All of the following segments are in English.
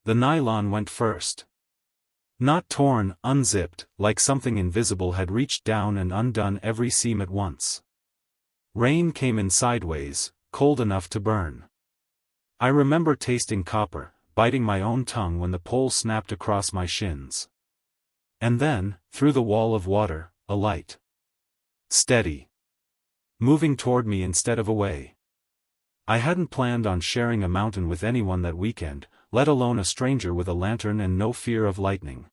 The nylon went first. Not torn, unzipped, like something invisible had reached down and undone every seam at once. Rain came in sideways, cold enough to burn. I remember tasting copper, biting my own tongue when the pole snapped across my shins. And then, through the wall of water, a light. Steady. Moving toward me instead of away. I hadn't planned on sharing a mountain with anyone that weekend, let alone a stranger with a lantern and no fear of lightning.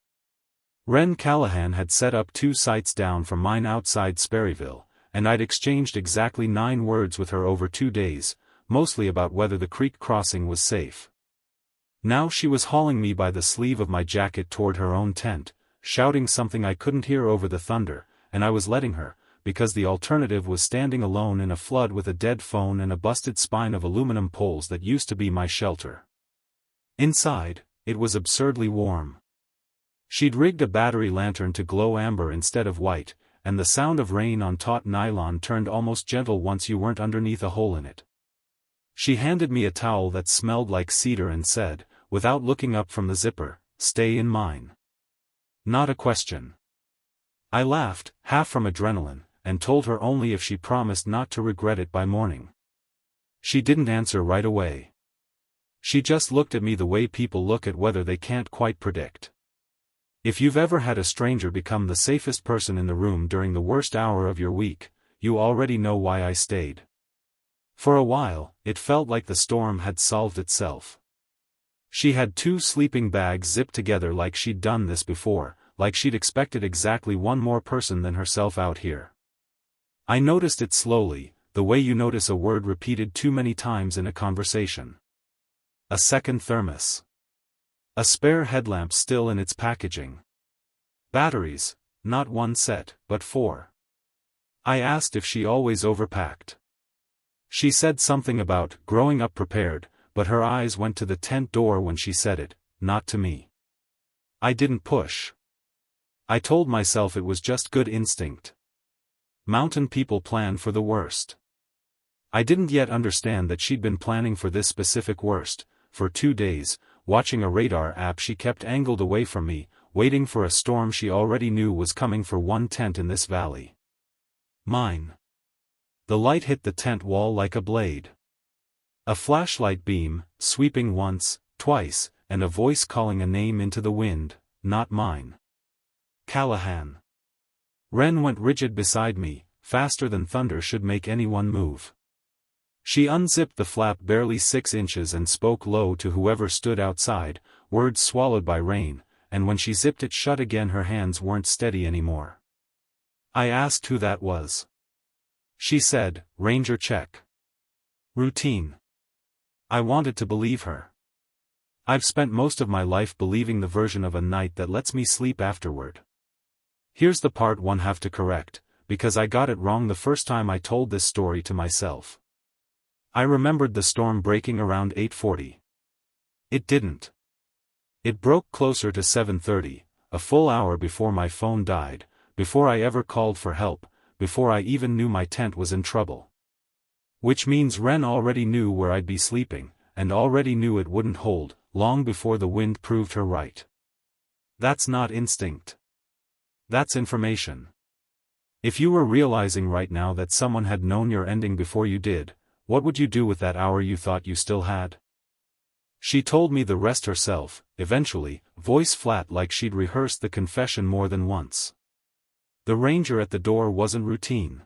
Ren Callahan had set up 2 sites down from mine outside Sperryville, and I'd exchanged exactly 9 words with her over 2 days, mostly about whether the creek crossing was safe. Now she was hauling me by the sleeve of my jacket toward her own tent, shouting something I couldn't hear over the thunder, and I was letting her, because the alternative was standing alone in a flood with a dead phone and a busted spine of aluminum poles that used to be my shelter. Inside, it was absurdly warm. She'd rigged a battery lantern to glow amber instead of white, and the sound of rain on taut nylon turned almost gentle once you weren't underneath a hole in it. She handed me a towel that smelled like cedar and said, without looking up from the zipper, "Stay in mine." Not a question. I laughed, half from adrenaline, and told her only if she promised not to regret it by morning. She didn't answer right away. She just looked at me the way people look at weather they can't quite predict. If you've ever had a stranger become the safest person in the room during the worst hour of your week, you already know why I stayed. For a while, it felt like the storm had solved itself. She had 2 sleeping bags zipped together like she'd done this before, like she'd expected exactly one more person than herself out here. I noticed it slowly, the way you notice a word repeated too many times in a conversation. A second thermos. A spare headlamp still in its packaging. Batteries, not 1 set, but 4. I asked if she always overpacked. She said something about growing up prepared, but her eyes went to the tent door when she said it, not to me. I didn't push. I told myself it was just good instinct. Mountain people plan for the worst. I didn't yet understand that she'd been planning for this specific worst. For 2 days, watching a radar app, she kept angled away from me, waiting for a storm she already knew was coming for one tent in this valley. Mine. The light hit the tent wall like a blade. A flashlight beam, sweeping once, twice, and a voice calling a name into the wind, not mine. Callahan. Ren went rigid beside me, faster than thunder should make anyone move. She unzipped the flap barely 6 inches and spoke low to whoever stood outside, words swallowed by rain, and when she zipped it shut again her hands weren't steady anymore. I asked who that was. She said, "Ranger check. Routine." I wanted to believe her. I've spent most of my life believing the version of a night that lets me sleep afterward. Here's the part one have to correct, because I got it wrong the first time I told this story to myself. I remembered the storm breaking around 8:40. It didn't. It broke closer to 7:30, a full hour before my phone died, before I ever called for help, before I even knew my tent was in trouble. Which means Ren already knew where I'd be sleeping, and already knew it wouldn't hold, long before the wind proved her right. That's not instinct. That's information. If you were realizing right now that someone had known your ending before you did, what would you do with that hour you thought you still had? She told me the rest herself, eventually, voice flat like she'd rehearsed the confession more than once. The ranger at the door wasn't routine.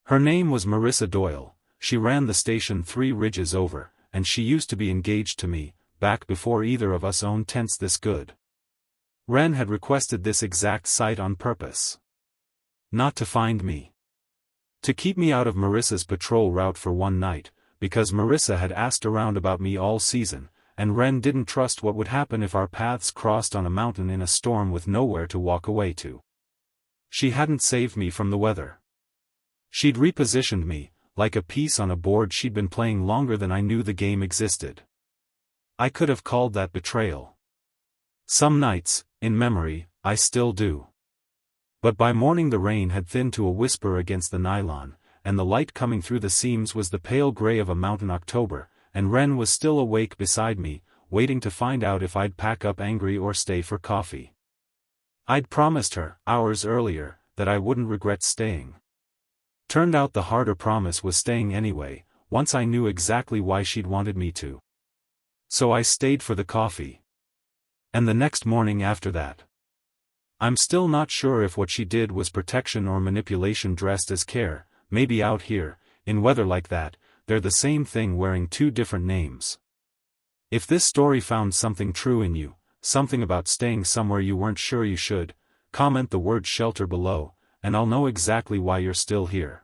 Her name was Marissa Doyle, she ran the station 3 ridges over, and she used to be engaged to me, back before either of us owned tents this good. Ren had requested this exact site on purpose. Not to find me. To keep me out of Marissa's patrol route for one night, because Marissa had asked around about me all season, and Ren didn't trust what would happen if our paths crossed on a mountain in a storm with nowhere to walk away to. She hadn't saved me from the weather. She'd repositioned me, like a piece on a board she'd been playing longer than I knew the game existed. I could have called that betrayal. Some nights, in memory, I still do. But by morning the rain had thinned to a whisper against the nylon, and the light coming through the seams was the pale gray of a mountain October, and Ren was still awake beside me, waiting to find out if I'd pack up angry or stay for coffee. I'd promised her, hours earlier, that I wouldn't regret staying. Turned out the harder promise was staying anyway, once I knew exactly why she'd wanted me to. So I stayed for the coffee. And the next morning after that. I'm still not sure if what she did was protection or manipulation dressed as care. Maybe out here, in weather like that, they're the same thing wearing two different names. If this story found something true in you, something about staying somewhere you weren't sure you should, comment the word shelter below, and I'll know exactly why you're still here.